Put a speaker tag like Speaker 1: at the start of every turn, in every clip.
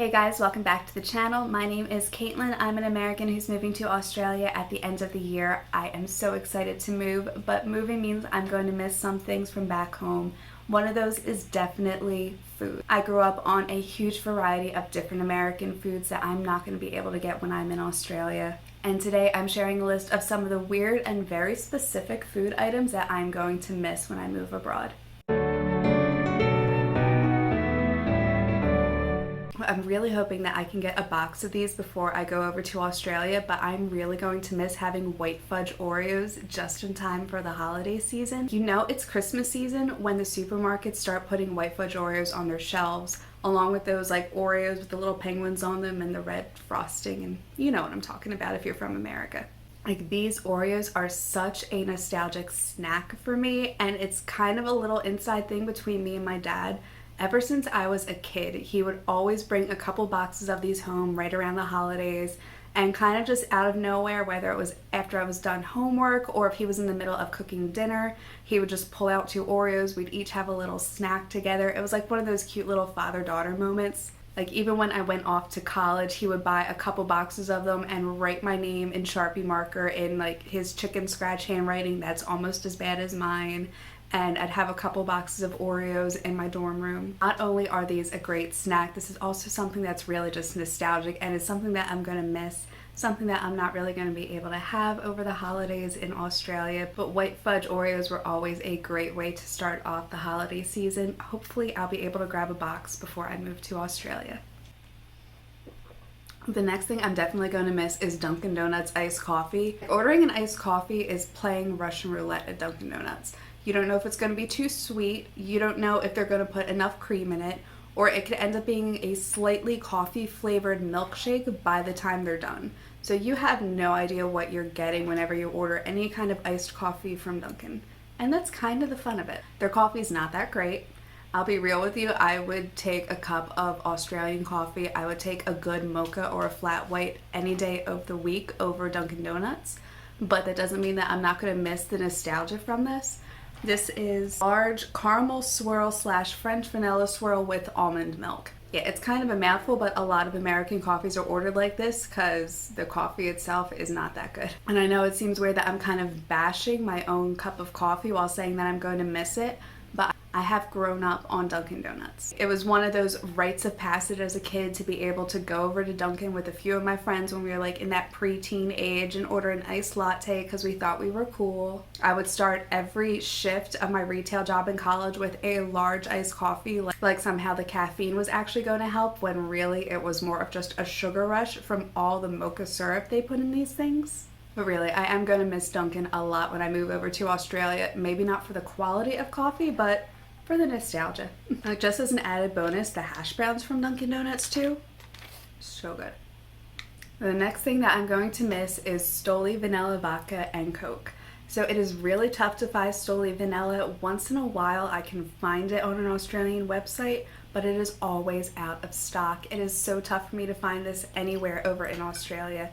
Speaker 1: Hey guys, welcome back to the channel. My name is Kaitlyn. I'm an American who's moving to Australia at the end of the year. I am so excited to move, but moving means I'm going to miss some things from back home. One of those is definitely food. I grew up on a huge variety of different American foods that I'm not going to be able to get when I'm in Australia. And today I'm sharing a list of some of the weird and very specific food items that I'm going to miss when I move abroad. I'm really hoping that I can get a box of these before I go over to Australia, but I'm really going to miss having white fudge Oreos just in time for the holiday season. You know it's Christmas season when the supermarkets start putting white fudge Oreos on their shelves, along with those like Oreos with the little penguins on them and the red frosting, and you know what I'm talking about if you're from America. Like, these Oreos are such a nostalgic snack for me, and it's kind of a little inside thing between me and my dad. Ever since I was a kid, he would always bring a couple boxes of these home right around the holidays, and kind of just out of nowhere, whether it was after I was done homework or if he was in the middle of cooking dinner, he would just pull out 2 Oreos. We'd each have a little snack together. It was like one of those cute little father-daughter moments. Like, even when I went off to college, he would buy a couple boxes of them and write my name in Sharpie marker in like his chicken scratch handwriting that's almost as bad as mine. And I'd have a couple boxes of Oreos in my dorm room. Not only are these a great snack, this is also something that's really just nostalgic, and it's something that I'm gonna miss, something that I'm not really gonna be able to have over the holidays in Australia. But white fudge Oreos were always a great way to start off the holiday season. Hopefully I'll be able to grab a box before I move to Australia. The next thing I'm definitely going to miss is Dunkin' Donuts iced coffee. Ordering an iced coffee is playing Russian roulette at Dunkin' Donuts. You don't know if it's going to be too sweet, you don't know if they're going to put enough cream in it, or it could end up being a slightly coffee flavored milkshake by the time they're done. So you have no idea what you're getting whenever you order any kind of iced coffee from Dunkin'. And that's kind of the fun of it. Their coffee's not that great. I'll be real with you, I would take a cup of Australian coffee. I would take a good mocha or a flat white any day of the week over Dunkin' Donuts. But that doesn't mean that I'm not going to miss the nostalgia from this. This is large caramel swirl / French vanilla swirl with almond milk. Yeah, it's kind of a mouthful, but a lot of American coffees are ordered like this because the coffee itself is not that good. And I know it seems weird that I'm kind of bashing my own cup of coffee while saying that I'm going to miss it, but I have grown up on Dunkin' Donuts. It was one of those rites of passage as a kid to be able to go over to Dunkin' with a few of my friends when we were like in that preteen age and order an iced latte because we thought we were cool. I would start every shift of my retail job in college with a large iced coffee, like somehow the caffeine was actually going to help, when really it was more of just a sugar rush from all the mocha syrup they put in these things. But really, I am going to miss Dunkin' a lot when I move over to Australia. Maybe not for the quality of coffee, but for the nostalgia. Like, just as an added bonus, the hash browns from Dunkin' Donuts too, so good. The next thing that I'm going to miss is Stoli vanilla vodka and Coke. So it is really tough to find Stoli vanilla. Once in a while I can find it on an Australian website, but it is always out of stock. It is so tough for me to find this anywhere over in Australia.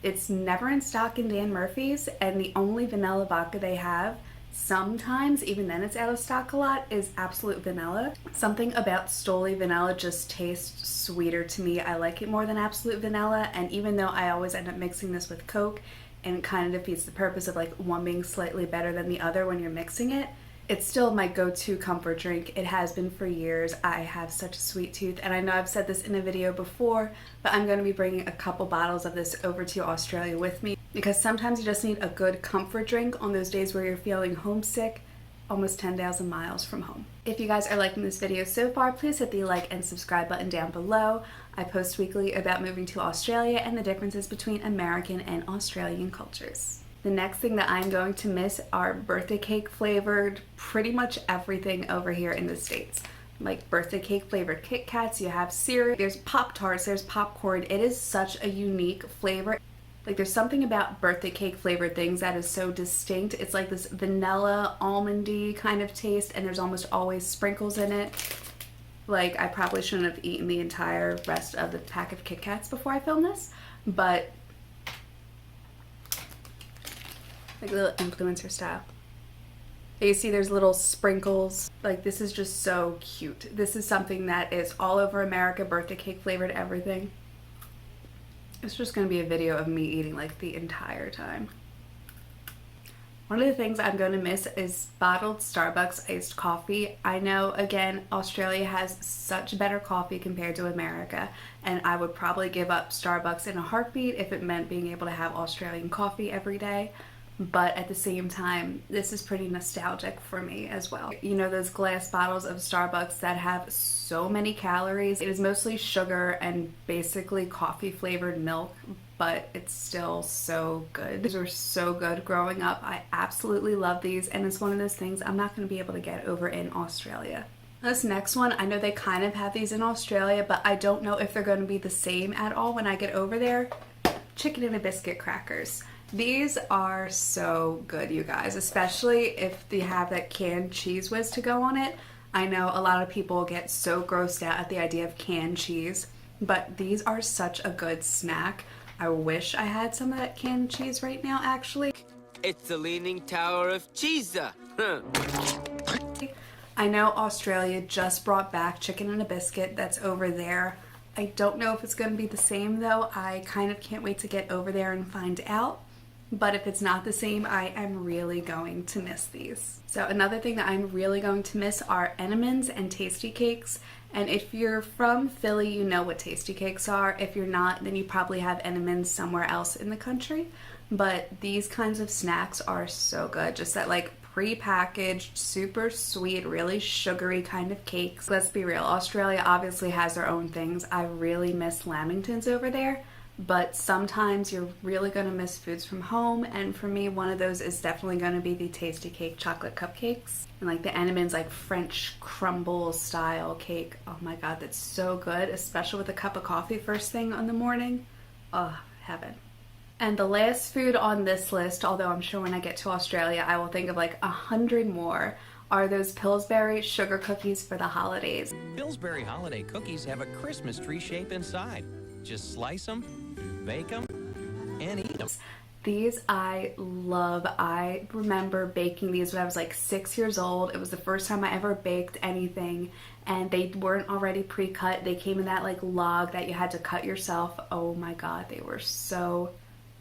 Speaker 1: It's never in stock in Dan Murphy's, and the only vanilla vodka they have, sometimes, even then it's out of stock a lot, is Absolute Vanilla. Something about Stoli vanilla just tastes sweeter to me. I like it more than Absolute Vanilla, and even though I always end up mixing this with Coke, and it kind of defeats the purpose of like one being slightly better than the other when you're mixing it, it's still my go-to comfort drink. It has been for years. I have such a sweet tooth, and I know I've said this in a video before, but I'm going to be bringing a couple bottles of this over to Australia with me, because sometimes you just need a good comfort drink on those days where you're feeling homesick, almost 10,000 miles from home. If you guys are liking this video so far, please hit the like and subscribe button down below. I post weekly about moving to Australia and the differences between American and Australian cultures. The next thing that I'm going to miss are birthday cake flavored pretty much everything over here in the States. Like birthday cake flavored Kitkats, you have cereal, there's Pop-Tarts, there's popcorn. It is such a unique flavor. Like, there's something about birthday cake flavored things that is so distinct. It's like this vanilla almondy kind of taste, and there's almost always sprinkles in it. Like, I probably shouldn't have eaten the entire rest of the pack of Kitkats before I filmed this, but like a little influencer style. You see there's little sprinkles. Like, this is just so cute. This is something that is all over America, birthday cake flavored, everything. It's just gonna be a video of me eating like the entire time. One of the things I'm going to miss is bottled Starbucks iced coffee. I know, again, Australia has such better coffee compared to America, and I would probably give up Starbucks in a heartbeat if it meant being able to have Australian coffee every day. But at the same time, this is pretty nostalgic for me as well. You know those glass bottles of Starbucks that have so many calories? It is mostly sugar and basically coffee flavored milk, but it's still so good. These were so good growing up. I absolutely love these, and it's one of those things I'm not going to be able to get over in Australia. This next one, I know they kind of have these in Australia, but I don't know if they're going to be the same at all when I get over there. Chicken and a biscuit crackers. These are so good, you guys, especially if they have that canned cheese whiz to go on it. I know a lot of people get so grossed out at the idea of canned cheese, but these are such a good snack. I wish I had some of that canned cheese right now, actually.
Speaker 2: It's the Leaning Tower of Cheese.
Speaker 1: I know Australia just brought back chicken and a biscuit that's over there. I don't know if it's going to be the same though. I kind of can't wait to get over there and find out. But if it's not the same, I am really going to miss these. So another thing that I'm really going to miss are Entenmann's and Tasty Cakes. And if you're from Philly, you know what Tasty Cakes are. If you're not, then you probably have Entenmann's somewhere else in the country. But these kinds of snacks are so good. Just that like pre-packaged, super sweet, really sugary kind of cakes. Let's be real, Australia obviously has their own things. I really miss Lamingtons over there. But sometimes you're really going to miss foods from home, and for me one of those is definitely going to be the Tasty Cake chocolate cupcakes, and like the Entenmann's like French crumble style cake. Oh my god, that's so good, especially with a cup of coffee first thing in the morning. Oh, heaven. And the last food on this list, although I'm sure when I get to Australia I will think of like 100 more, are those Pillsbury sugar cookies for the holidays.
Speaker 3: Pillsbury holiday cookies have a Christmas tree shape inside. Just slice them, bake them, and eat them.
Speaker 1: These I love. I remember baking these when I was like 6 years old. It was the first time I ever baked anything, and they weren't already pre-cut. They came in that like log that you had to cut yourself. Oh my god, they were so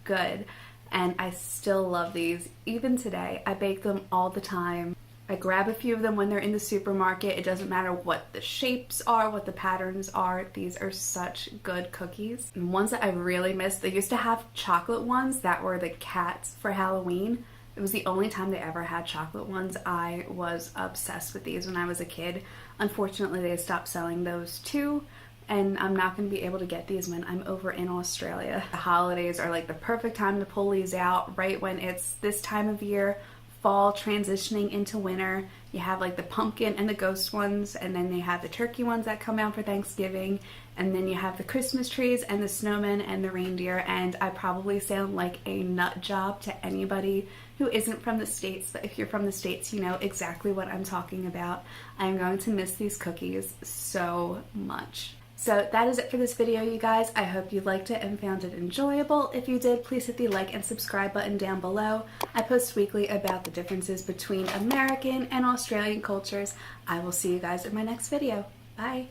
Speaker 1: good. And I still love these. Even today, I bake them all the time. I grab a few of them when they're in the supermarket. It doesn't matter what the shapes are, what the patterns are. These are such good cookies. And ones that I really miss, they used to have chocolate ones that were the cats for Halloween. It was the only time they ever had chocolate ones. I was obsessed with these when I was a kid. Unfortunately, they stopped selling those too, and I'm not going to be able to get these when I'm over in Australia. The holidays are like the perfect time to pull these out, right when it's this time of year. Fall transitioning into winter. You have like the pumpkin and the ghost ones, and then they have the turkey ones that come out for Thanksgiving, and then you have the Christmas trees and the snowmen and the reindeer. And I probably sound like a nut job to anybody who isn't from the States, but if you're from the States, you know exactly what I'm talking about. I'm going to miss these cookies so much. So that is it for this video, you guys. I hope you liked it and found it enjoyable. If you did, please hit the like and subscribe button down below. I post weekly about the differences between American and Australian cultures. I will see you guys in my next video. Bye!